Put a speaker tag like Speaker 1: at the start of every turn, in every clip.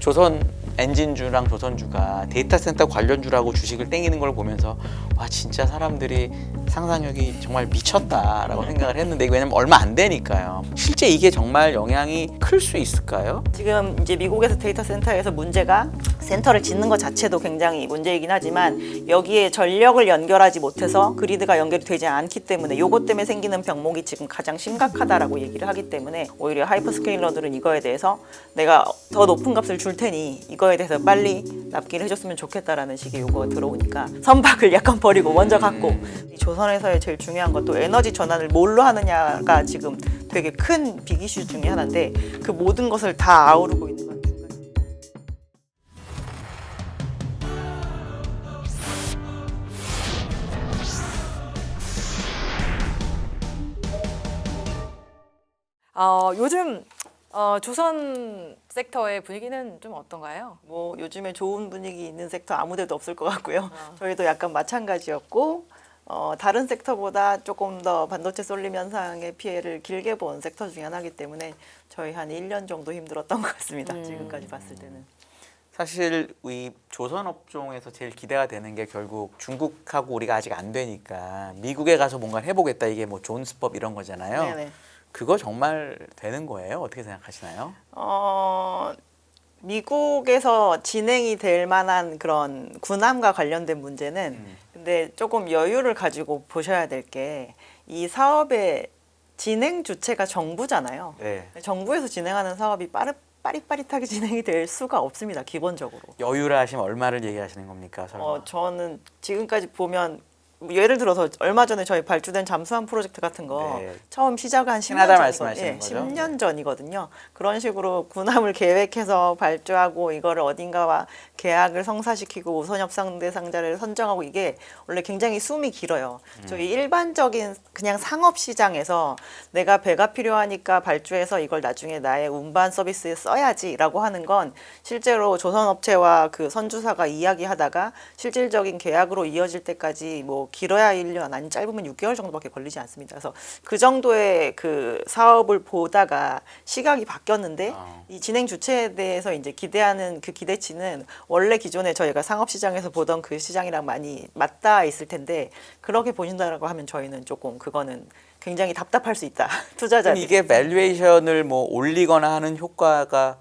Speaker 1: 조선 엔진주랑 조선주가 데이터 센터 관련주라고 주식을 땡기는 걸 보면서 와 진짜 사람들이 상상력이 정말 미쳤다라고 생각을 했는데 왜냐면 얼마 안 되니까요. 실제 이게 정말 영향이 클 수 있을까요?
Speaker 2: 지금 이제 미국에서 데이터 센터에서 문제가 센터를 짓는 것 자체도 굉장히 문제이긴 하지만 여기에 전력을 연결하지 못해서 그리드가 연결이 되지 않기 때문에 요것 때문에 생기는 병목이 지금 가장 심각하다라고 얘기를 하기 때문에 오히려 하이퍼스케일러들은 이거에 대해서 내가 더 높은 값을 줄 테니 이거에 대해서 빨리 납기를 해줬으면 좋겠다라는 식의 요구가 들어오니까 선박을 약간 버리고 먼저 갖고 이 조선에서의 제일 중요한 것도 에너지 전환을 뭘로 하느냐가 지금 되게 큰 빅 이슈 중에 하나인데 그 모든 것을 다 아우르고 있는 건
Speaker 3: 요즘 조선 섹터의 분위기는 좀 어떤가요?
Speaker 2: 뭐 요즘에 좋은 분위기 있는 섹터 아무데도 없을 것 같고요. 저희도 약간 마찬가지였고 다른 섹터보다 조금 더 반도체 쏠림 현상의 피해를 길게 본 섹터 중에 하나이기 때문에 저희 한 1년 정도 힘들었던 것 같습니다. 지금까지 봤을 때는.
Speaker 1: 사실 이 조선 업종에서 제일 기대가 되는 게 결국 중국하고 우리가 아직 안 되니까 미국에 가서 뭔가 해보겠다 이게 뭐 존스법 이런 거잖아요.
Speaker 2: 네네.
Speaker 1: 그거 정말 되는 거예요? 어떻게 생각하시나요?
Speaker 2: 미국에서 진행이 될 만한 그런 군함과 관련된 문제는 근데 조금 여유를 가지고 보셔야 될 게 이 사업의 진행 주체가 정부잖아요.
Speaker 1: 네.
Speaker 2: 정부에서 진행하는 사업이 빠릿빠릿하게 진행이 될 수가 없습니다. 기본적으로.
Speaker 1: 여유라 하시면 얼마를 얘기하시는 겁니까? 설마?
Speaker 2: 저는 지금까지 보면 예를 들어서 얼마 전에 저희 발주된 잠수함 프로젝트 같은 거
Speaker 1: 네.
Speaker 2: 처음 시작한 10년
Speaker 1: 캐나다
Speaker 2: 전이거든요.
Speaker 1: 말씀하시는 거죠?
Speaker 2: 10년 전이거든요. 그런 식으로 군함을 계획해서 발주하고 이거를 어딘가와 계약을 성사시키고 우선 협상 대상자를 선정하고 이게 원래 굉장히 숨이 길어요. 저희 일반적인 그냥 상업 시장에서 내가 배가 필요하니까 발주해서 이걸 나중에 나의 운반 서비스에 써야지라고 하는 건 실제로 조선업체와 그 선주사가 이야기하다가 실질적인 계약으로 이어질 때까지 뭐 길어야 1년 아니면 짧으면 6개월 정도밖에 걸리지 않습니다. 그래서 그 정도의 그 사업을 보다가 시각이 바뀌었는데 이 진행 주체에 대해서 이제 기대하는 그 기대치는 원래 기존에 저희가 상업 시장에서 보던 그 시장이랑 많이 맞닿아 있을 텐데 그렇게 보신다라고 하면 저희는 조금 그거는 굉장히 답답할 수 있다.
Speaker 1: 그럼
Speaker 2: 투자자들이.
Speaker 1: 이게 밸류에이션을 뭐 올리거나 하는 효과가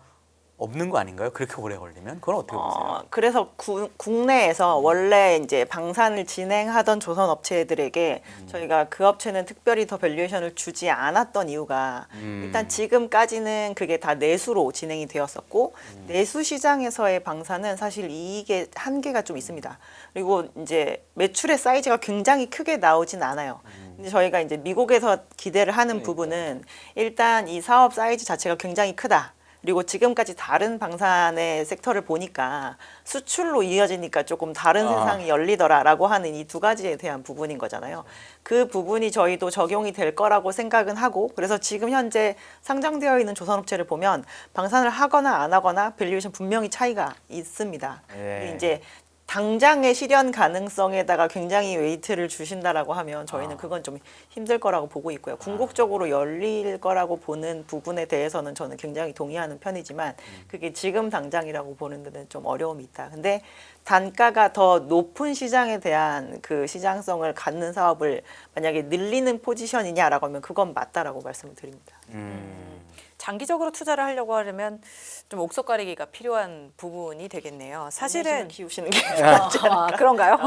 Speaker 1: 없는 거 아닌가요? 그렇게 오래 걸리면? 그건 어떻게 보세요?
Speaker 2: 그래서 국내에서 원래 이제 방산을 진행하던 조선 업체들에게 저희가 그 업체는 특별히 더 밸류에이션을 주지 않았던 이유가 일단 지금까지는 그게 다 내수로 진행이 되었었고 내수 시장에서의 방산은 사실 이익의 한계가 좀 있습니다. 그리고 이제 매출의 사이즈가 굉장히 크게 나오진 않아요. 근데 저희가 이제 미국에서 기대를 하는 부분은 일단 이 사업 사이즈 자체가 굉장히 크다. 그리고 지금까지 다른 방산의 섹터를 보니까 수출로 이어지니까 조금 다른 세상이 열리더라라고 하는 이 두 가지에 대한 부분인 거잖아요. 그 부분이 저희도 적용이 될 거라고 생각은 하고 그래서 지금 현재 상장되어 있는 조선업체를 보면 방산을 하거나 안 하거나 밸류에이션 분명히 차이가 있습니다. 근데 이제 당장의 실현 가능성에다가 굉장히 웨이트를 주신다라고 하면 저희는 그건 좀 힘들 거라고 보고 있고요. 궁극적으로 열릴 거라고 보는 부분에 대해서는 저는 굉장히 동의하는 편이지만 그게 지금 당장이라고 보는 데는 좀 어려움이 있다. 근데 단가가 더 높은 시장에 대한 그 시장성을 갖는 사업을 만약에 늘리는 포지션이냐라고 하면 그건 맞다라고 말씀을 드립니다.
Speaker 3: 장기적으로 투자를 하려고 하려면 좀 옥석 가리기가 필요한 부분이 되겠네요. 사실은
Speaker 2: 키우시는 게
Speaker 3: 그런가요?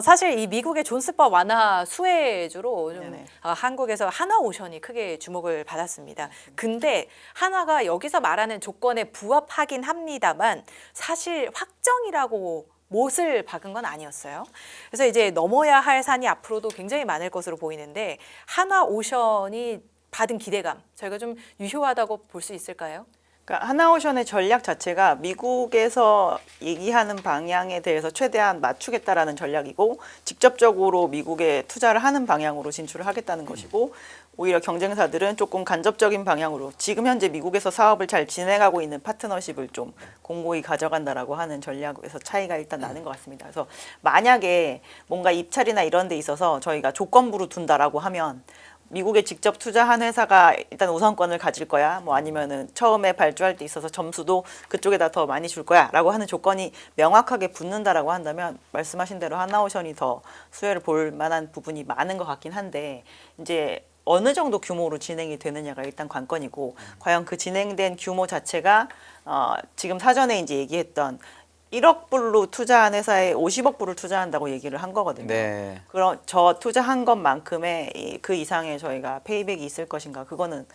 Speaker 3: 사실 이 미국의 존스법 완화 수혜주로 좀
Speaker 2: 네네.
Speaker 3: 한국에서 하나오션이 크게 주목을 받았습니다. 근데 하나가 여기서 말하는 조건에 부합하긴 합니다만 사실 확정이라고 못을 박은 건 아니었어요. 그래서 이제 넘어야 할 산이 앞으로도 굉장히 많을 것으로 보이는데 하나오션이 받은 기대감 저희가 좀 유효하다고 볼 수 있을까요?
Speaker 2: 그러니까 하나오션의 전략 자체가 미국에서 얘기하는 방향에 대해서 최대한 맞추겠다라는 전략이고 직접적으로 미국에 투자를 하는 방향으로 진출을 하겠다는 것이고 오히려 경쟁사들은 조금 간접적인 방향으로 지금 현재 미국에서 사업을 잘 진행하고 있는 파트너십을 좀 공고히 가져간다라고 하는 전략에서 차이가 일단 나는 것 같습니다. 그래서 만약에 뭔가 입찰이나 이런 데 있어서 저희가 조건부로 둔다라고 하면 미국에 직접 투자한 회사가 일단 우선권을 가질 거야. 뭐 아니면은 처음에 발주할 때 있어서 점수도 그쪽에다 더 많이 줄 거야라고 하는 조건이 명확하게 붙는다라고 한다면 말씀하신 대로 하나오션이 더 수혜를 볼 만한 부분이 많은 것 같긴 한데 이제 어느 정도 규모로 진행이 되느냐가 일단 관건이고 과연 그 진행된 규모 자체가 지금 사전에 이제 얘기했던 1억 불로 투자한 회사에 50억 불을 투자한다고 얘기를 한 거거든요.
Speaker 1: 네.
Speaker 2: 그럼 저 투자한 것만큼의 그 이상의 저희가 페이백이 있을 것인가 그거는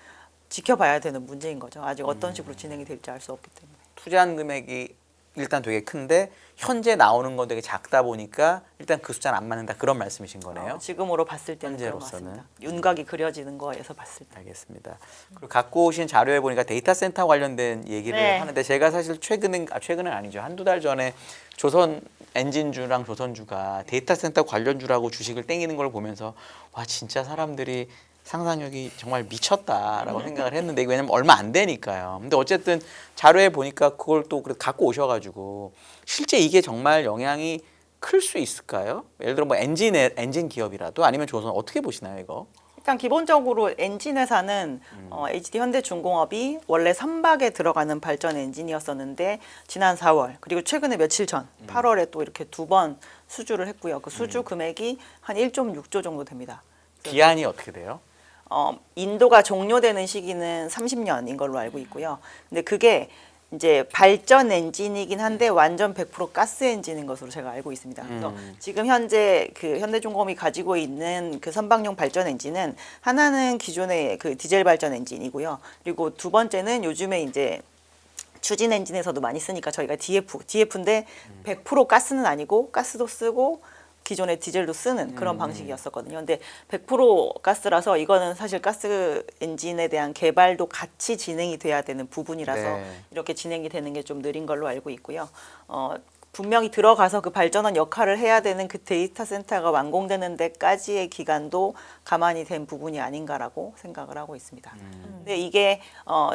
Speaker 2: 지켜봐야 되는 문제인 거죠. 아직 어떤 식으로 진행이 될지 알 수 없기 때문에.
Speaker 1: 투자한 금액이 일단 되게 큰데 현재 나오는 건 되게 작다 보니까 일단 그 숫자는 안 맞는다 그런 말씀이신 거네요.
Speaker 2: 지금으로 봤을 때는 그런 것
Speaker 1: 현재로서는.
Speaker 2: 같습니다. 윤곽이 그려지는 거에서 봤을 때.
Speaker 1: 알겠습니다. 그리고 갖고 오신 자료에 보니까 데이터 센터 관련된 얘기를
Speaker 2: 네.
Speaker 1: 하는데 제가 사실 최근은 아니죠. 한두 달 전에 조선 엔진주랑 조선주가 데이터 센터 관련주라고 주식을 땡기는 걸 보면서 와 진짜 사람들이 상상력이 정말 미쳤다라고 생각을 했는데 이게 왜냐면 얼마 안 되니까요. 근데 어쨌든 자료에 보니까 그걸 또 갖고 오셔가지고 실제 이게 정말 영향이 클 수 있을까요? 예를 들어 뭐 엔진 기업이라도 아니면 조선 어떻게 보시나요 이거?
Speaker 2: 일단 기본적으로 엔진 회사는 HD 현대중공업이 원래 선박에 들어가는 발전 엔진이었었는데 지난 4월 그리고 최근에 며칠 전 8월에 또 이렇게 두 번 수주를 했고요. 그 수주 금액이 한 1.6조 정도 됩니다.
Speaker 1: 기한이 어떻게 돼요?
Speaker 2: 인도가 종료되는 시기는 30년인 걸로 알고 있고요. 근데 그게 이제 발전 엔진이긴 한데 완전 100% 가스 엔진인 것으로 제가 알고 있습니다. 그래서 지금 현재 그 현대중공업이 가지고 있는 그 선박용 발전 엔진은 하나는 기존의 그 디젤 발전 엔진이고요. 그리고 두 번째는 요즘에 이제 추진 엔진에서도 많이 쓰니까 저희가 DF인데 100% 가스는 아니고 가스도 쓰고 기존의 디젤도 쓰는 그런 방식이었었거든요. 근데 100% 가스라서 이거는 사실 가스 엔진에 대한 개발도 같이 진행이 돼야 되는 부분이라서
Speaker 1: 네.
Speaker 2: 이렇게 진행이 되는 게 좀 느린 걸로 알고 있고요. 분명히 들어가서 그 발전원 역할을 해야 되는 그 데이터 센터가 완공되는 데까지의 기간도 가만히 된 부분이 아닌가라고 생각을 하고 있습니다. 근데 이게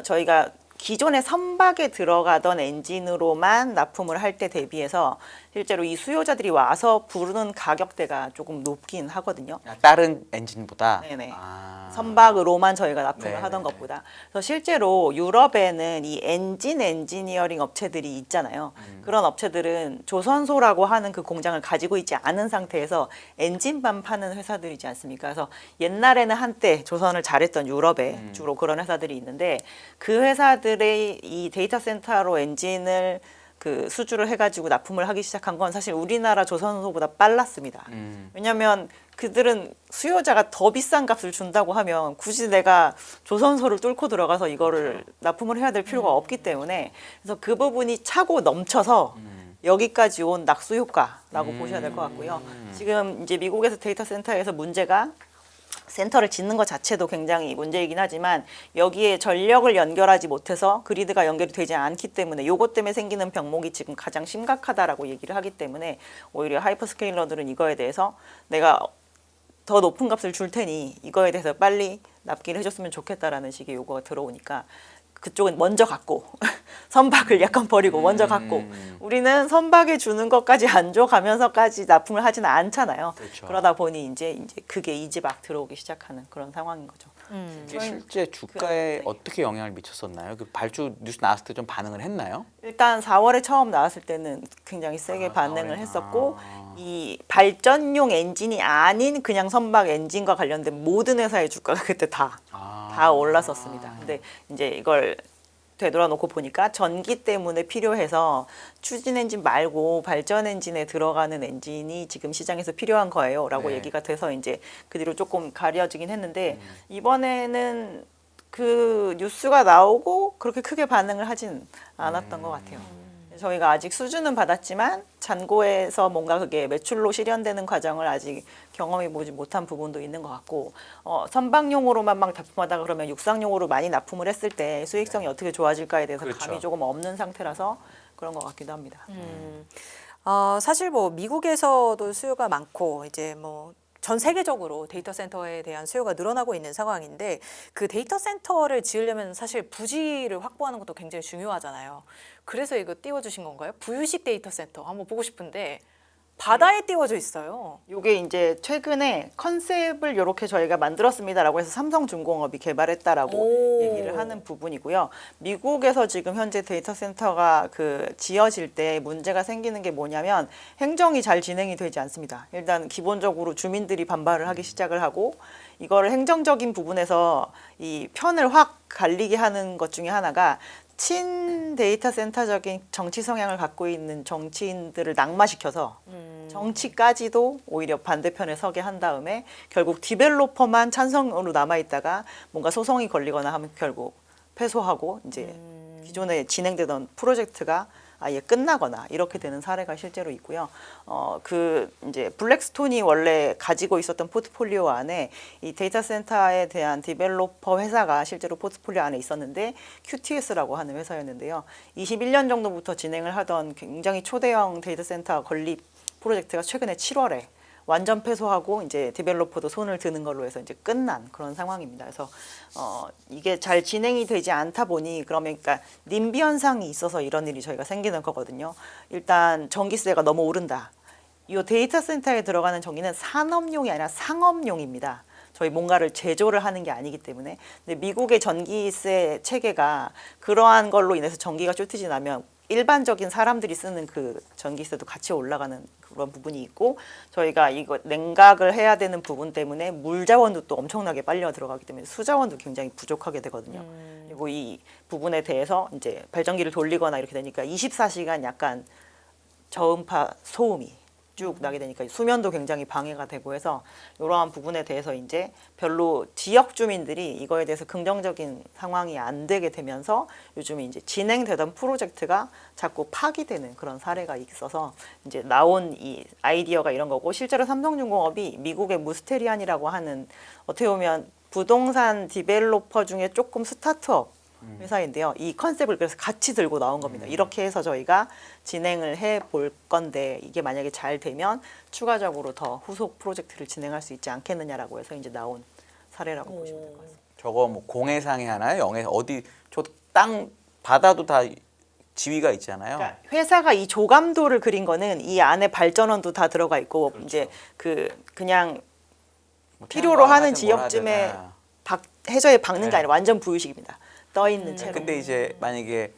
Speaker 2: 저희가 기존의 선박에 들어가던 엔진으로만 납품을 할 때 대비해서 실제로 이 수요자들이 와서 부르는 가격대가 조금 높긴 하거든요.
Speaker 1: 다른 엔진보다.
Speaker 2: 네네.
Speaker 1: 아.
Speaker 2: 선박으로만 저희가 납품을
Speaker 1: 네네네.
Speaker 2: 하던 것보다. 그래서 실제로 유럽에는 이 엔지니어링 업체들이 있잖아요. 그런 업체들은 조선소라고 하는 그 공장을 가지고 있지 않은 상태에서 엔진만 파는 회사들이지 않습니까? 그래서 옛날에는 한때 조선을 잘했던 유럽에 주로 그런 회사들이 있는데 그 회사들의 이 데이터 센터로 엔진을 그 수주를 해가지고 납품을 하기 시작한 건 사실 우리나라 조선소보다 빨랐습니다. 왜냐하면 그들은 수요자가 더 비싼 값을 준다고 하면 굳이 내가 조선소를 뚫고 들어가서 이거를 납품을 해야 될 필요가 없기 때문에 그래서 그 부분이 차고 넘쳐서 여기까지 온 낙수 효과라고 보셔야 될 것 같고요. 지금 이제 미국에서 데이터 센터에서 문제가 센터를 짓는 것 자체도 굉장히 문제이긴 하지만 여기에 전력을 연결하지 못해서 그리드가 연결이 되지 않기 때문에 요것 때문에 생기는 병목이 지금 가장 심각하다라고 얘기를 하기 때문에 오히려 하이퍼스케일러들은 이거에 대해서 내가 더 높은 값을 줄 테니 이거에 대해서 빨리 납기를 해줬으면 좋겠다라는 식의 요구가 들어오니까 그쪽은 먼저 갖고 선박을 약간 버리고 먼저 갖고 우리는 선박에 주는 것까지 안 줘가면서까지 납품을 하지는 않잖아요.
Speaker 1: 그렇죠.
Speaker 2: 그러다 보니 이제 그게 이제 막 들어오기 시작하는 그런 상황인 거죠.
Speaker 1: 이게 실제 주가에
Speaker 2: 네.
Speaker 1: 어떻게 영향을 미쳤었나요? 그 발주 뉴스 나왔을 때 좀 반응을 했나요?
Speaker 2: 일단 4월에 처음 나왔을 때는 굉장히 세게 반응을 했었고 이 발전용 엔진이 아닌 그냥 선박 엔진과 관련된 모든 회사의 주가가 그때 다 올랐었습니다. 근데 이제 이걸 되돌아놓고 보니까 전기 때문에 필요해서 추진 엔진 말고 발전 엔진에 들어가는 엔진이 지금 시장에서 필요한 거예요라고
Speaker 1: 네.
Speaker 2: 얘기가 돼서 이제 그 뒤로 조금 가려지긴 했는데 이번에는 그 뉴스가 나오고 그렇게 크게 반응을 하진 않았던 것 같아요. 저희가 아직 수주는 받았지만 잔고에서 뭔가 그게 매출로 실현되는 과정을 아직 경험해 보지 못한 부분도 있는 것 같고 선박용으로만 막 납품하다가 그러면 육상용으로 많이 납품을 했을 때 수익성이 어떻게 좋아질까에 대해서
Speaker 1: 그렇죠.
Speaker 2: 감이 조금 없는 상태라서 그런 것 같기도 합니다.
Speaker 3: 사실 뭐 미국에서도 수요가 많고 이제 뭐 전 세계적으로 데이터 센터에 대한 수요가 늘어나고 있는 상황인데 그 데이터 센터를 지으려면 사실 부지를 확보하는 것도 굉장히 중요하잖아요. 그래서 이거 띄워주신 건가요? 부유식 데이터 센터 한번 보고 싶은데 바다에 띄워져 있어요.
Speaker 2: 요게 이제 최근에 컨셉을 이렇게 저희가 만들었습니다라고 해서 삼성중공업이 개발했다라고
Speaker 3: 오.
Speaker 2: 얘기를 하는 부분이고요. 미국에서 지금 현재 데이터 센터가 지어질 때 문제가 생기는 게 뭐냐면 행정이 잘 진행이 되지 않습니다. 일단 기본적으로 주민들이 반발을 하기 시작을 하고 이거를 행정적인 부분에서 이 편을 확 갈리게 하는 것 중에 하나가 친 데이터 센터적인 정치 성향을 갖고 있는 정치인들을 낙마시켜서 정치까지도 오히려 반대편에 서게 한 다음에 결국 디벨로퍼만 찬성으로 남아 있다가 뭔가 소송이 걸리거나 하면 결국 패소하고 이제 기존에 진행되던 프로젝트가 아예 끝나거나 이렇게 되는 사례가 실제로 있고요. 이제 블랙스톤이 원래 가지고 있었던 포트폴리오 안에 이 데이터 센터에 대한 디벨로퍼 회사가 실제로 포트폴리오 안에 있었는데 QTS라고 하는 회사였는데요. 21년 정도부터 진행을 하던 굉장히 초대형 데이터 센터 건립 프로젝트가 최근에 7월에 완전 패소하고 이제 디벨로퍼도 손을 드는 걸로 해서 이제 끝난 그런 상황입니다. 그래서 이게 잘 진행이 되지 않다 보니 그러니까 님비 현상이 있어서 이런 일이 저희가 생기는 거거든요. 일단 전기세가 너무 오른다. 이 데이터 센터에 들어가는 전기는 산업용이 아니라 상업용입니다. 저희 뭔가를 제조를 하는 게 아니기 때문에. 근데 미국의 전기세 체계가 그러한 걸로 인해서 전기가 쇼티지 나면 일반적인 사람들이 쓰는 그 전기세도 같이 올라가는 그런 부분이 있고 저희가 이거 냉각을 해야 되는 부분 때문에 물 자원도 또 엄청나게 빨려 들어가기 때문에 수자원도 굉장히 부족하게 되거든요. 그리고 이 부분에 대해서 이제 발전기를 돌리거나 이렇게 되니까 24시간 약간 저음파 소음이 쭉 나게 되니까 수면도 굉장히 방해가 되고 해서 이러한 부분에 대해서 이제 별로 지역 주민들이 이거에 대해서 긍정적인 상황이 안 되게 되면서 요즘에 이제 진행되던 프로젝트가 자꾸 파기되는 그런 사례가 있어서 이제 나온 이 아이디어가 이런 거고 실제로 삼성중공업이 미국의 무스테리안이라고 하는 어떻게 보면 부동산 디벨로퍼 중에 조금 스타트업 회사인데요. 이 컨셉을 그래서 같이 들고 나온 겁니다. 이렇게 해서 저희가 진행을 해 볼 건데 이게 만약에 잘 되면 추가적으로 더 후속 프로젝트를 진행할 수 있지 않겠느냐라고 해서 이제 나온 사례라고 보시면 될 것 같습니다.
Speaker 1: 저거 뭐 공해상에 하나요? 영해 어디 저 땅 바다도 다 지위가 있잖아요.
Speaker 2: 그러니까 회사가 이 조감도를 그린 거는 이 안에 발전원도 다 들어가 있고
Speaker 1: 그렇죠.
Speaker 2: 이제 그냥
Speaker 1: 뭐
Speaker 2: 필요로
Speaker 1: 태양광
Speaker 2: 하는
Speaker 1: 하든 뭐라
Speaker 2: 지역쯤에
Speaker 1: 하든.
Speaker 2: 해저에 박는 게
Speaker 1: 네.
Speaker 2: 아니라 완전 부유식입니다. 떠 있는 채로.
Speaker 1: 근데 이제 만약에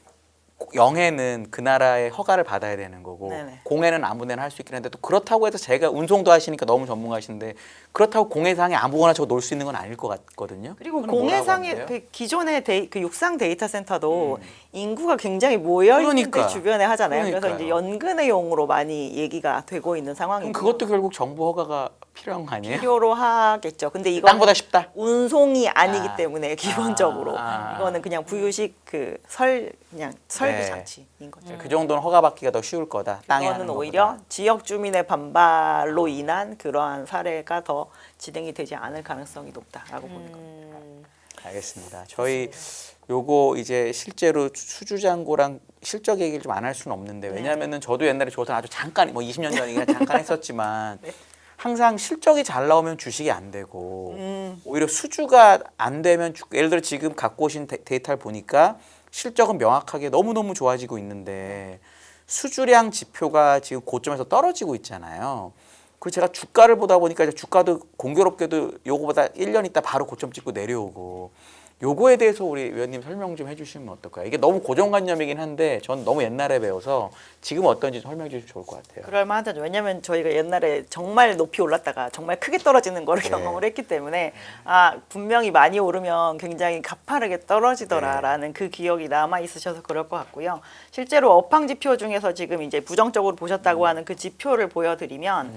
Speaker 1: 영해는 그 나라의 허가를 받아야 되는 거고
Speaker 2: 네네.
Speaker 1: 공해는 아무데나 할 수 있긴 한데 또 그렇다고 해서 제가 운송도 하시니까 너무 전문가신데 그렇다고 공해상에 아무거나 저거 놓을 수 있는 건 아닐 것 같거든요.
Speaker 2: 그리고
Speaker 1: 그건 뭐라고
Speaker 2: 공해상의
Speaker 1: 하는데요?
Speaker 2: 그 기존의 그 육상 데이터 센터도 인구가 굉장히 모여 있는 데
Speaker 1: 그러니까.
Speaker 2: 주변에 하잖아요. 그래서
Speaker 1: 그러니까요.
Speaker 2: 이제 연근해용으로 많이 얘기가 되고 있는 상황이고.
Speaker 1: 그럼 그것도 결국 정부 허가가 필요한 거 아니에요?
Speaker 2: 필요로 하겠죠. 근데 이거
Speaker 1: 땅보다 쉽다.
Speaker 2: 운송이 아니기
Speaker 1: 아.
Speaker 2: 때문에 기본적으로
Speaker 1: 아.
Speaker 2: 이거는 그냥 부유식 그냥 설비
Speaker 1: 네.
Speaker 2: 장치인 거죠.
Speaker 1: 그 정도는 허가받기가 더 쉬울 거다. 땅에 하는
Speaker 2: 이거는
Speaker 1: 거보다.
Speaker 2: 오히려 지역 주민의 반발로 인한 그러한 사례가 더 진행이 되지 않을 가능성이 높다라고 보는 겁니다.
Speaker 1: 알겠습니다. 저희 요거 이제 실제로 수주잔고랑 실적 얘기를 좀 안 할 수는 없는데 왜냐하면은 저도 옛날에 조선 아주 잠깐 뭐 20년 전이나 잠깐 했었지만 항상 실적이 잘 나오면 주식이 안 되고 오히려 수주가 안 되면 예를 들어 지금 갖고 오신 데이터를 보니까 실적은 명확하게 너무너무 좋아지고 있는데 수주량 지표가 지금 고점에서 떨어지고 있잖아요. 그리고 제가 주가를 보다 보니까 이제 주가도 공교롭게도 요거보다 1년 있다 바로 고점 찍고 내려오고 요거에 대해서 우리 위원님 설명 좀 해주시면 어떨까요? 이게 너무 고정관념이긴 한데 전 너무 옛날에 배워서 지금 어떤지 설명해 주시면 좋을 것 같아요.
Speaker 2: 그럴 만하죠. 왜냐하면 저희가 옛날에 정말 높이 올랐다가 정말 크게 떨어지는 거를 경험을 했기 때문에 분명히 많이 오르면 굉장히 가파르게 떨어지더라라는 그 기억이 남아 있으셔서 그럴 것 같고요. 실제로 업황 지표 중에서 지금 이제 부정적으로 보셨다고 하는 그 지표를 보여드리면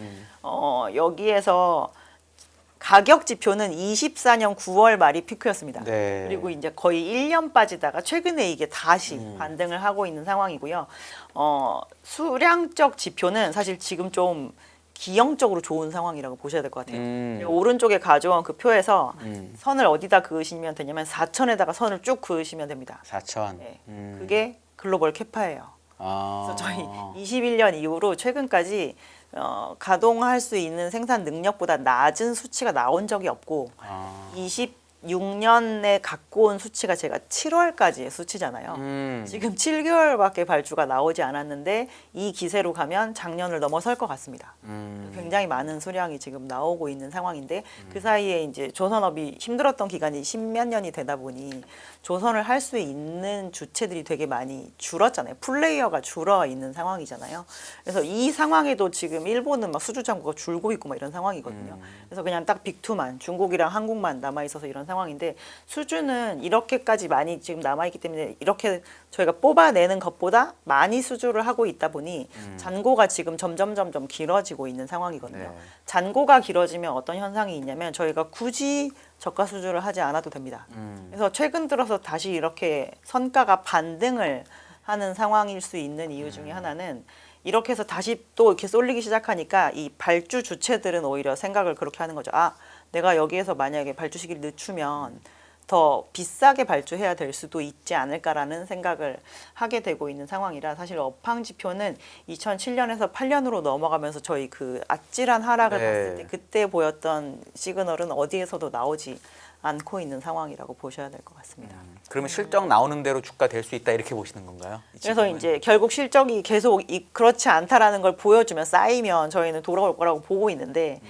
Speaker 2: 여기에서 가격 지표는 24년 9월 말이 피크였습니다.
Speaker 1: 네.
Speaker 2: 그리고 이제 거의 1년 빠지다가 최근에 이게 다시 반등을 하고 있는 상황이고요. 수량적 지표는 사실 지금 좀 기형적으로 좋은 상황이라고 보셔야 될 것 같아요. 오른쪽에 가져온 그 표에서 선을 어디다 그으시면 되냐면 4천에다가 선을 쭉 그으시면 됩니다.
Speaker 1: 4천.
Speaker 2: 네. 그게 글로벌 캐파예요.
Speaker 1: 아.
Speaker 2: 그래서 저희 21년 이후로 최근까지 가동할 수 있는 생산 능력보다 낮은 수치가 나온 적이 없고 6년에 갖고 온 수치가 제가 7월까지의 수치잖아요. 지금 7개월밖에 발주가 나오지 않았는데 이 기세로 가면 작년을 넘어설 것 같습니다. 굉장히 많은 수량이 지금 나오고 있는 상황인데 그 사이에 이제 조선업이 힘들었던 기간이 10몇 년이 되다 보니 조선을 할 수 있는 주체들이 되게 많이 줄었잖아요. 플레이어가 줄어 있는 상황이잖아요. 그래서 이 상황에도 지금 일본은 막 수주 잔고가 줄고 있고 막 이런 상황이거든요. 그래서 그냥 딱 빅2만 중국이랑 한국만 남아 있어서 이런 상황인데 수주는 이렇게까지 많이 지금 남아 있기 때문에 이렇게 저희가 뽑아내는 것보다 많이 수주를 하고 있다 보니 잔고가 지금 점점 길어지고 있는 상황이거든요.
Speaker 1: 네.
Speaker 2: 잔고가 길어지면 어떤 현상이 있냐면 저희가 굳이 저가 수주를 하지 않아도 됩니다. 그래서 최근 들어서 다시 이렇게 선가가 반등을 하는 상황일 수 있는 이유 중에 하나는 이렇게 해서 다시 또 이렇게 쏠리기 시작하니까 이 발주 주체들은 오히려 생각을 그렇게 하는 거죠. 아, 내가 여기에서 만약에 발주 시기를 늦추면 더 비싸게 발주해야 될 수도 있지 않을까라는 생각을 하게 되고 있는 상황이라 사실 업황 지표는 2007년에서 8년으로 넘어가면서 저희 그 아찔한 하락을
Speaker 1: 네.
Speaker 2: 봤을 때 그때 보였던 시그널은 어디에서도 나오지 않고 있는 상황이라고 보셔야 될 것 같습니다.
Speaker 1: 그러면 실적 나오는 대로 주가 될 수 있다 이렇게 보시는 건가요?
Speaker 2: 그래서
Speaker 1: 지금은?
Speaker 2: 이제 결국 실적이 계속 그렇지 않다라는 걸 보여주면 쌓이면 저희는 돌아올 거라고 보고 있는데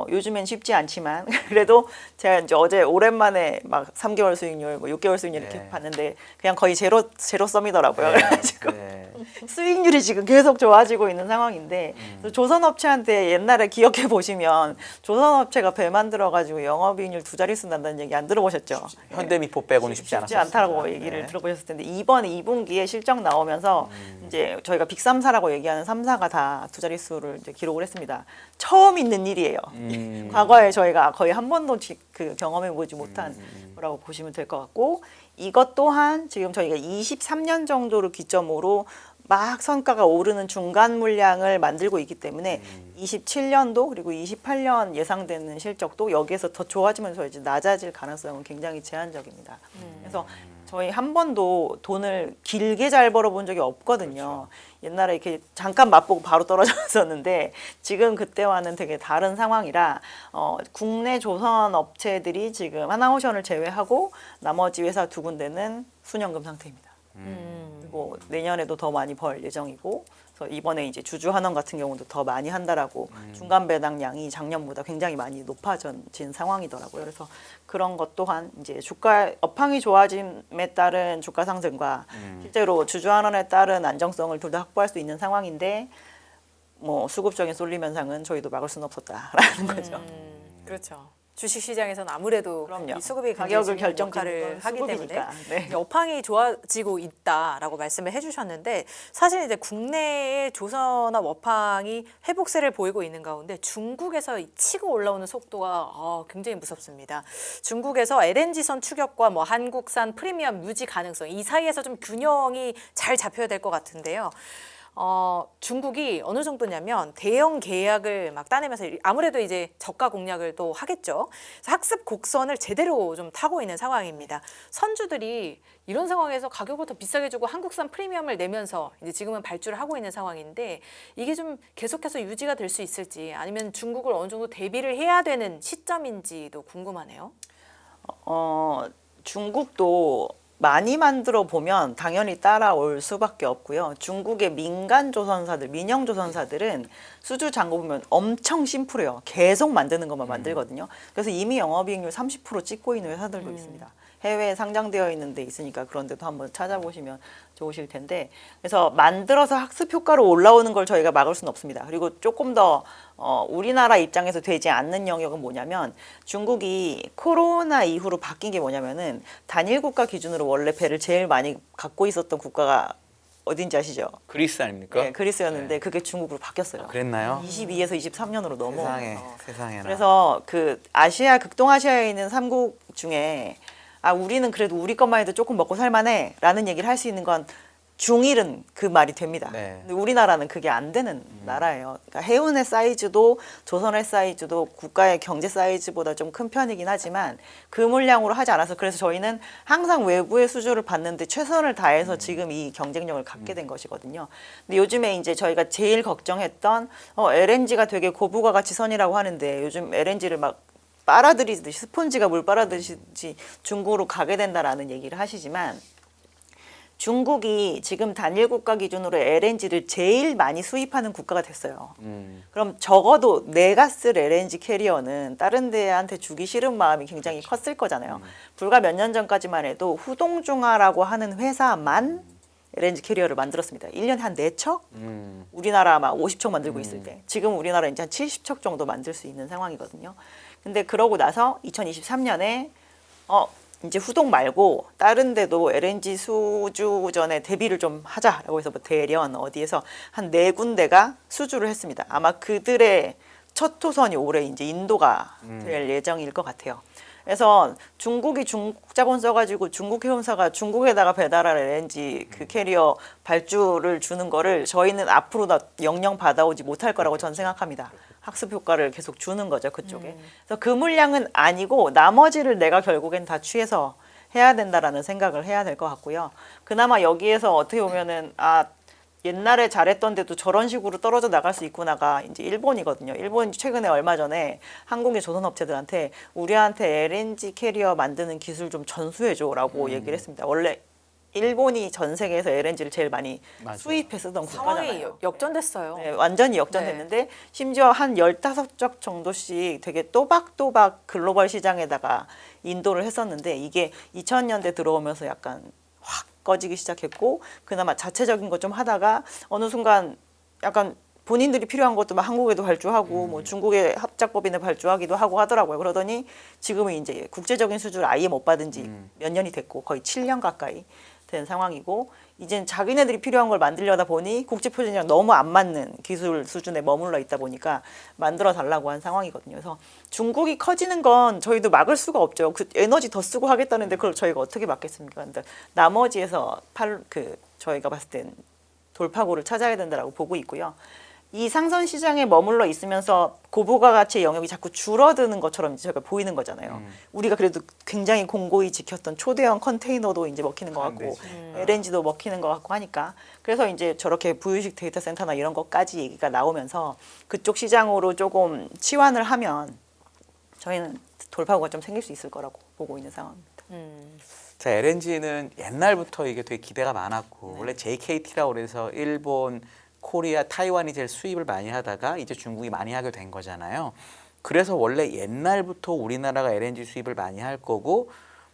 Speaker 2: 요즘엔 쉽지 않지만 그래도 제가 이제 어제 오랜만에 막 3개월 수익률, 뭐 6개월 수익률 이렇게
Speaker 1: 네.
Speaker 2: 봤는데 그냥 거의 제로 썸이더라고요.
Speaker 1: 네.
Speaker 2: 그래가지고
Speaker 1: 네.
Speaker 2: 수익률이 지금 계속 좋아지고 있는 상황인데 그래서 조선업체한테 옛날에 기억해 보시면 조선업체가 배 만들어가지고 영업이익률 2자릿수 난다는 얘기 안 들어보셨죠?
Speaker 1: 현대미포 빼고는 쉽지 않았어요.
Speaker 2: 않다라고 얘기를 들어보셨을 텐데 이번 2분기에 실적 나오면서 이제 저희가 빅3사라고 얘기하는 3사가 다 2자릿수를 이제 기록을 했습니다. 처음 있는 일이에요. 과거에 저희가 거의 한 번도 그 경험해 보지 못한 거라고 보시면 될 것 같고 이것 또한 지금 저희가 23년 정도를 기점으로 막 성과가 오르는 중간 물량을 만들고 있기 때문에 27년도 그리고 28년 예상되는 실적도 여기에서 더 좋아지면서 이제 낮아질 가능성은 굉장히 제한적입니다. 그래서 저희 한 번도 돈을 길게 잘 벌어본 적이 없거든요. 옛날에 이렇게 잠깐 맛보고 바로 떨어졌었는데 지금 그때와는 되게 다른 상황이라 국내 조선 업체들이 지금 하나오션을 제외하고 나머지 회사 두 군데는 순연금 상태입니다. 그리고 내년에도 더 많이 벌 예정이고 그래서 이번에 이제 주주한원 같은 경우도 더 많이 한다라고 중간 배당량이 작년보다 굉장히 많이 높아진 상황이더라고요. 그래서 그런 것 또한 이제 주가 업황이 좋아짐에 따른 주가 상승과 실제로 주주한원에 따른 안정성을 둘 다 확보할 수 있는 상황인데 뭐 수급적인 쏠림 현상은 저희도 막을 수는 없었다라는 거죠.
Speaker 3: 그렇죠. 주식 시장에서는 아무래도
Speaker 2: 그럼요.
Speaker 3: 이 수급이
Speaker 2: 가격을
Speaker 3: 굉장히 중요한
Speaker 2: 결정짓는
Speaker 3: 역할을
Speaker 2: 건
Speaker 3: 하기 때문에
Speaker 2: 수급이니까. 네.
Speaker 3: 업황이 좋아지고 있다라고 말씀을 해주셨는데 사실 이제 국내의 조선업 업황이 회복세를 보이고 있는 가운데 중국에서 치고 올라오는 속도가 굉장히 무섭습니다. 중국에서 LNG선 추격과 뭐 한국산 프리미엄 유지 가능성 이 사이에서 좀 균형이 잘 잡혀야 될 것 같은데요. 중국이 어느 정도냐면 대형 계약을 막 따내면서 아무래도 이제 저가 공략을 또 하겠죠. 그래서 학습 곡선을 제대로 좀 타고 있는 상황입니다. 선주들이 이런 상황에서 가격을 더 비싸게 주고 한국산 프리미엄을 내면서 이제 지금은 발주를 하고 있는 상황인데 이게 좀 계속해서 유지가 될 수 있을지 아니면 중국을 어느 정도 대비를 해야 되는 시점인지도 궁금하네요.
Speaker 2: 중국도 많이 만들어 보면 당연히 따라올 수밖에 없고요. 중국의 민간 조선사들, 민영 조선사들은 수주 잔고 보면 엄청 심플해요. 계속 만드는 것만 만들거든요. 그래서 이미 영업이익률 30% 찍고 있는 회사들도 있습니다. 해외에 상장되어 있는 데 있으니까 그런 데도 한번 찾아보시면 좋으실 텐데 그래서 만들어서 학습 효과로 올라오는 걸 저희가 막을 수는 없습니다. 그리고 조금 더 우리나라 입장에서 되지 않는 영역은 뭐냐면 중국이 코로나 이후로 바뀐 게 뭐냐면은 단일 국가 기준으로 원래 배를 제일 많이 갖고 있었던 국가가 어딘지 아시죠?
Speaker 1: 그리스 아닙니까?
Speaker 2: 네, 그리스였는데 그게 중국으로 바뀌었어요.
Speaker 1: 그랬나요?
Speaker 2: 22에서 23년으로 넘어가서
Speaker 1: 세상에나.
Speaker 2: 그래서 그 아시아 극동아시아에 있는 3국 중에 우리는 그래도 우리 것만 해도 조금 먹고 살만해라는 얘기를 할 수 있는 건 중일은 그 말이 됩니다.
Speaker 1: 네.
Speaker 2: 근데 우리나라는 그게 안 되는 나라예요. 그러니까 해운의 사이즈도 조선의 사이즈도 국가의 경제 사이즈보다 좀 큰 편이긴 하지만 그 물량으로 하지 않아서 그래서 저희는 항상 외부의 수주를 받는데 최선을 다해서 지금 이 경쟁력을 갖게 된 것이거든요. 근데 요즘에 이제 저희가 제일 걱정했던 LNG가 되게 고부가 가치 선이라고 하는데 요즘 LNG를 막 빨아들이듯이 스폰지가 물 빨아들이듯이 중국으로 가게 된다라는 얘기를 하시지만 중국이 지금 단일 국가 기준으로 LNG를 제일 많이 수입하는 국가가 됐어요. 그럼 적어도 내가 쓸 LNG 캐리어는 다른 데한테 주기 싫은 마음이 굉장히 컸을 거잖아요. 불과 몇 년 전까지만 해도 후동중화라고 하는 회사만 LNG 캐리어를 만들었습니다. 1년에 한 4척? 우리나라 아마 50척 만들고 있을 때. 지금 우리나라 이제 한 70척 정도 만들 수 있는 상황이거든요. 근데 그러고 나서 2023년에 이제 후동 말고 다른 데도 LNG 수주전에 대비를 좀 하자라고 해서 뭐 대련 어디에서 한 4군데가 수주를 했습니다. 아마 그들의 첫 호선이 올해 이제 인도가 될 예정일 것 같아요. 그래서 중국이 중국 자본 써가지고 중국 해운사가 중국에다가 배달할 LNG 그 캐리어 발주를 주는 거를 저희는 앞으로 다 영영 받아오지 못할 거라고 전 생각합니다. 학습 효과를 계속 주는 거죠, 그쪽에. 그래서 그 물량은 아니고 나머지를 내가 결국엔 다 취해서 해야 된다라는 생각을 해야 될 것 같고요. 그나마 여기에서 어떻게 보면은 옛날에 잘했던 데도 저런 식으로 떨어져 나갈 수 있구나가 이제 일본이거든요. 일본이 최근에 얼마 전에 한국의 조선업체들한테 우리한테 LNG 캐리어 만드는 기술 좀 전수해줘라고 얘기를 했습니다. 원래 일본이 전 세계에서 LNG를 제일 많이 수입해 쓰던
Speaker 3: 상황이
Speaker 2: 국가잖아요.
Speaker 3: 역전됐어요.
Speaker 2: 네, 완전히 역전됐는데 심지어 한 15적 정도씩 되게 또박또박 글로벌 시장에다가 인도를 했었는데 이게 2000년대 들어오면서 약간 확 꺼지기 시작했고 그나마 자체적인 것 좀 하다가 어느 순간 약간 본인들이 필요한 것도 막 한국에도 발주하고 뭐 중국의 합작법인에 발주하기도 하고 하더라고요. 그러더니 지금은 이제 국제적인 수주를 아예 못 받은 지 몇 년이 됐고 거의 7년 가까이 된 상황이고 이젠 자기네들이 필요한 걸 만들려다 보니 국제 표준이랑 너무 안 맞는 기술 수준에 머물러 있다 보니까 만들어 달라고 한 상황이거든요. 그래서 중국이 커지는 건 저희도 막을 수가 없죠. 그 에너지 더 쓰고 하겠다는데 그걸 저희가 어떻게 막겠습니까? 근데 나머지에서 저희가 봤을 땐 돌파구를 찾아야 된다라고 보고 있고요. 이 상선 시장에 머물러 있으면서 고부가 가치의 영역이 자꾸 줄어드는 것처럼 제가 보이는 거잖아요. 우리가 그래도 굉장히 공고히 지켰던 초대형 컨테이너도 이제 먹히는 것 같고 LNG도 먹히는 것 같고 하니까 그래서 이제 저렇게 부유식 데이터 센터나 이런 것까지 얘기가 나오면서 그쪽 시장으로 조금 치환을 하면 저희는 돌파구가 좀 생길 수 있을 거라고 보고 있는 상황입니다.
Speaker 1: 자, LNG는 옛날부터 이게 되게 기대가 많았고 원래 JKT라고 그래서 일본 코리아, 타이완이 제일 수입을 많이 하다가 이제 중국이 많이 하게 된 거잖아요. 그래서 원래 옛날부터 우리나라가 LNG 수입을 많이 할 거고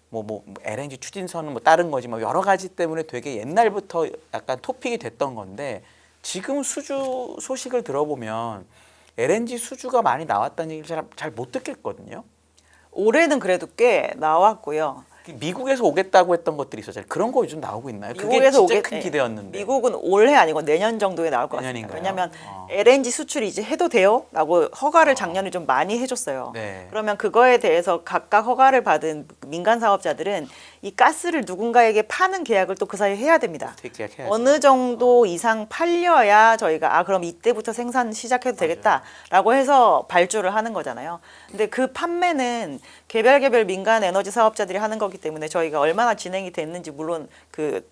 Speaker 1: 뭐 LNG 추진선은 뭐 다른 거지 뭐 여러 가지 때문에 되게 옛날부터 약간 토픽이 됐던 건데 지금 수주 소식을 들어보면 LNG 수주가 많이 나왔다는 얘기를 잘 못 듣겠거든요.
Speaker 2: 올해는 그래도 꽤 나왔고요.
Speaker 1: 미국에서 오겠다고 했던 것들이 있었잖아요. 그런 거 요즘 나오고 있나요? 그게
Speaker 2: 미국에서
Speaker 1: 진짜 큰 기대였는데.
Speaker 2: 미국은 올해 아니고 내년 정도에 나올 것 같습니다.
Speaker 1: 내년인가요?
Speaker 2: 왜냐하면 LNG 수출이 이제 해도 돼요? 라고 허가를 작년에 좀 많이 해줬어요.
Speaker 1: 네.
Speaker 2: 그러면 그거에 대해서 각각 허가를 받은 민간 사업자들은 이 가스를 누군가에게 파는 계약을 또 그 사이에 해야 됩니다.
Speaker 1: 계약해야죠.
Speaker 2: 어느 정도 이상 팔려야 저희가 그럼 이때부터 생산 시작해도 되겠다라고 해서 발주를 하는 거잖아요. 근데 그 판매는 개별 민간 에너지 사업자들이 하는 거기 때문에 저희가 얼마나 진행이 됐는지 물론 그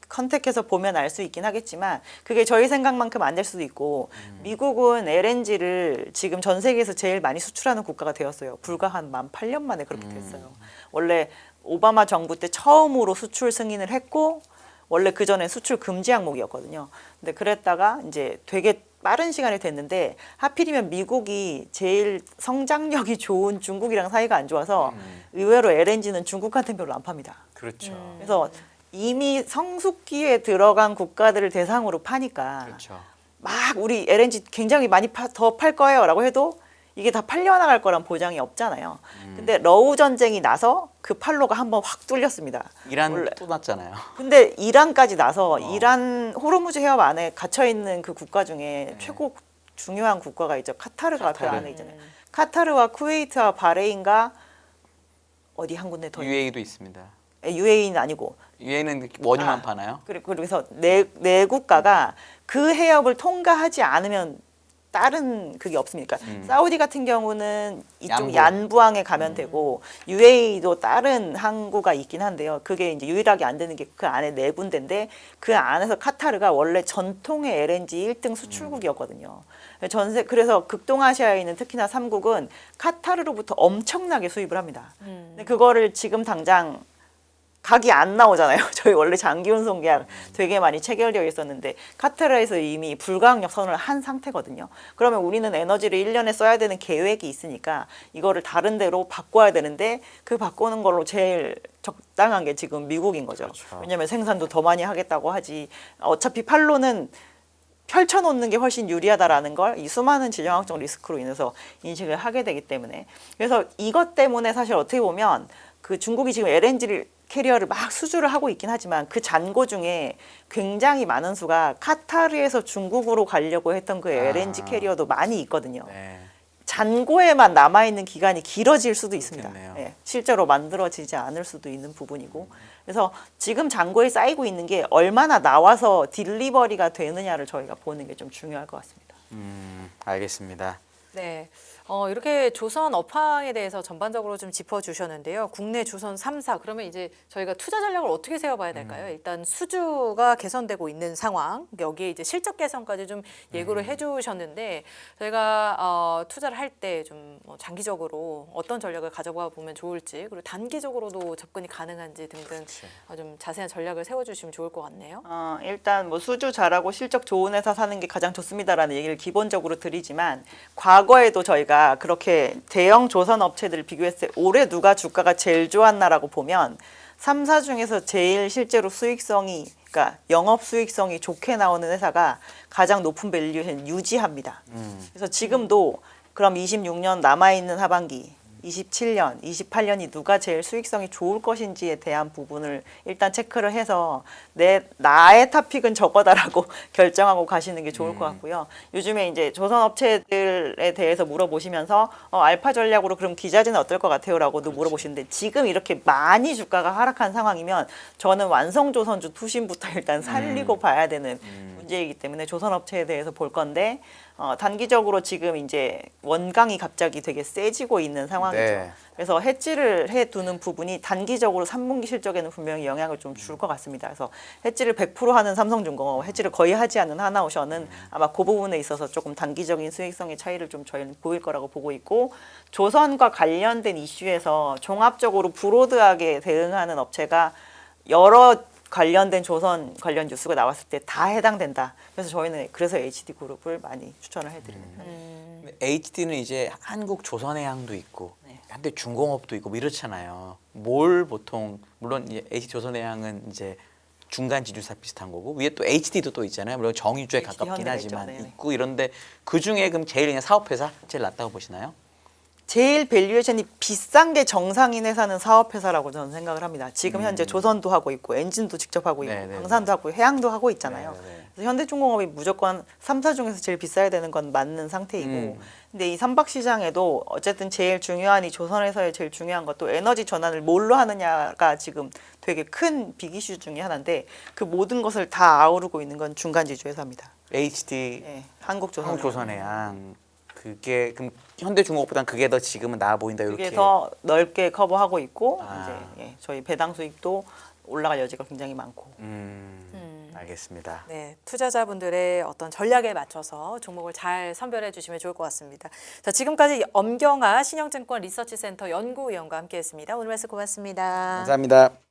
Speaker 2: 컨택해서 보면 알 수 있긴 하겠지만 그게 저희 생각만큼 안 될 수도 있고 미국은 LNG를 지금 전 세계에서 제일 많이 수출하는 국가가 되었어요. 불과 한 만 8년 만에 그렇게 됐어요. 원래 오바마 정부 때 처음으로 수출 승인을 했고 원래 그 전에 수출 금지 항목이었거든요. 근데 그랬다가 이제 되게 빠른 시간이 됐는데 하필이면 미국이 제일 성장력이 좋은 중국이랑 사이가 안 좋아서 의외로 LNG는 중국한테는 별로 안 팝니다.
Speaker 1: 그렇죠.
Speaker 2: 그래서 이미 성숙기에 들어간 국가들을 대상으로 파니까
Speaker 1: 그렇죠.
Speaker 2: 막 우리 LNG 굉장히 많이 더 팔 거예요라고 해도 이게 다 팔려나갈 거란 보장이 없잖아요. 근데 러우 전쟁이 나서 그 판로가 한번 확 뚫렸습니다.
Speaker 1: 이란 또 났잖아요.
Speaker 2: 근데 이란까지 나서 이란 호르무즈 해협 안에 갇혀 있는 그 국가 중에 최고 중요한 국가가 있죠. 카타르가 그 안에 있잖아요. 카타르와 쿠웨이트와 바레인과 어디 한 군데 더
Speaker 1: UAE도 있습니다.
Speaker 2: UAE는 아니고
Speaker 1: UAE는 원유만 파나요?
Speaker 2: 그래서 네 국가가 그 해협을 통과하지 않으면 다른 그게 없습니까? 사우디 같은 경우는 이쪽
Speaker 1: 양부.
Speaker 2: 얀부항에 가면 되고 UAE도 다른 항구가 있긴 한데요. 그게 이제 유일하게 안 되는 게 그 안에 네 군데인데 그 안에서 카타르가 원래 전통의 LNG 1등 수출국이었거든요. 그래서 극동아시아에 있는 특히나 3국은 카타르로부터 엄청나게 수입을 합니다. 근데 그거를 지금 당장 각이 안 나오잖아요. 저희 원래 장기 운송 계약 되게 많이 체결되어 있었는데 카타르에서 이미 불가항력 선언을 한 상태거든요. 그러면 우리는 에너지를 1년에 써야 되는 계획이 있으니까 이거를 다른 데로 바꿔야 되는데 그 바꾸는 걸로 제일 적당한 게 지금 미국인 거죠.
Speaker 1: 그렇죠.
Speaker 2: 왜냐하면 생산도 더 많이 하겠다고 하지. 어차피 팔로는 펼쳐놓는 게 훨씬 유리하다라는 걸 이 수많은 지정학적 리스크로 인해서 인식을 하게 되기 때문에 그래서 이것 때문에 사실 어떻게 보면 그 중국이 지금 LNG를 캐리어를 막 수주를 하고 있긴 하지만 그 잔고 중에 굉장히 많은 수가 카타르에서 중국으로 가려고 했던 그 LNG 캐리어도 많이 있거든요.
Speaker 1: 네.
Speaker 2: 잔고에만 남아있는 기간이 길어질 수도 있습니다.
Speaker 1: 그렇겠네요.
Speaker 2: 예, 실제로 만들어지지 않을 수도 있는 부분이고 그래서 지금 잔고에 쌓이고 있는 게 얼마나 나와서 딜리버리가 되느냐를 저희가 보는 게 좀 중요할 것 같습니다.
Speaker 1: 알겠습니다.
Speaker 3: 네. 이렇게 조선 업황에 대해서 전반적으로 좀 짚어주셨는데요. 국내 조선 3사 그러면 이제 저희가 투자 전략을 어떻게 세워봐야 될까요? 일단 수주가 개선되고 있는 상황 여기에 이제 실적 개선까지 좀 예고를 해주셨는데 저희가 투자를 할 때 좀 장기적으로 어떤 전략을 가져가 보면 좋을지 그리고 단기적으로도 접근이 가능한지 등등 좀 자세한 전략을 세워주시면 좋을 것 같네요.
Speaker 2: 일단 뭐 수주 잘하고 실적 좋은 회사 사는 게 가장 좋습니다라는 얘기를 기본적으로 드리지만 과거에도 저희가 그렇게 대형 조선 업체들을 비교했을 때 올해 누가 주가가 제일 좋았나라고 보면 3사 중에서 제일 실제로 수익성이 그러니까 영업 수익성이 좋게 나오는 회사가 가장 높은 밸류에이션 유지합니다. 그래서 지금도 그럼 26년 남아있는 하반기 27년, 28년이 누가 제일 수익성이 좋을 것인지에 대한 부분을 일단 체크를 해서 나의 탑픽은 저거다라고 결정하고 가시는 게 좋을 것 같고요. 요즘에 이제 조선 업체들에 대해서 물어보시면서 알파 전략으로 그럼 기자재는 어떨 것 같아요라고도 물어보시는데 지금 이렇게 많이 주가가 하락한 상황이면 저는 완성조선주 투신부터 일단 살리고 봐야 되는 문제이기 때문에 조선 업체에 대해서 볼 건데 단기적으로 지금 이제 원강이 갑자기 되게 세지고 있는 상황이죠.
Speaker 1: 네.
Speaker 2: 그래서 해지를 해두는 부분이 단기적으로 3분기 실적에는 분명히 영향을 좀 줄 것 같습니다. 그래서 해지를 100% 하는 삼성중공업, 해지를 거의 하지 않는 하나오션은 아마 그 부분에 있어서 조금 단기적인 수익성의 차이를 좀 저희는 보일 거라고 보고 있고 조선과 관련된 이슈에서 종합적으로 브로드하게 대응하는 업체가 여러 관련된 조선 관련 뉴스가 나왔을 때 다 해당된다. 그래서 저희는 그래서 HD그룹을 많이 추천을 해드리는 편입니다.
Speaker 1: HD는 이제 한국 조선해양도 있고 한때 중공업도 있고 뭐 이렇잖아요. 뭘 보통 물론 이제 HD 조선해양은 이제 중간 지주사 비슷한 거고 위에 또 HD도 또 있잖아요. 물론 정유주에
Speaker 2: HD
Speaker 1: 가깝긴
Speaker 2: 현대가
Speaker 1: 하지만
Speaker 2: 있죠. 네네.
Speaker 1: 있고 이런데 그 중에 그럼 제일 그냥 사업회사 제일 낫다고 보시나요?
Speaker 2: 제일 밸류에이션이 비싼 게 정상인 회사는 사업회사라고 저는 생각을 합니다. 지금 현재 조선도 하고 있고 엔진도 직접 하고 있고
Speaker 1: 네네네.
Speaker 2: 방산도 하고 해양도 하고 있잖아요.
Speaker 1: 네네네.
Speaker 2: 그래서 현대중공업이 무조건 3사 중에서 제일 비싸야 되는 건 맞는 상태이고 근데 이 선박 시장에도 어쨌든 제일 중요한 이 조선에서의 제일 중요한 것도 에너지 전환을 뭘로 하느냐가 지금 되게 큰 빅 이슈 중에 하나인데 그 모든 것을 다 아우르고 있는 건 중간지주 회사입니다.
Speaker 1: HD
Speaker 2: 네, 한국조선.
Speaker 1: 한국조선해양 그게 그럼 현대중공업보다는 그게 더 지금은 나아 보인다 이렇게.
Speaker 2: 그게 더 넓게 커버하고 있고
Speaker 1: 아.
Speaker 2: 이제 저희 배당 수익도 올라갈 여지가 굉장히 많고.
Speaker 1: 알겠습니다.
Speaker 3: 네, 투자자분들의 어떤 전략에 맞춰서 종목을 잘 선별해 주시면 좋을 것 같습니다. 자, 지금까지 엄경아 신영증권 리서치센터 연구위원과 함께했습니다. 오늘 말씀 고맙습니다.
Speaker 1: 감사합니다.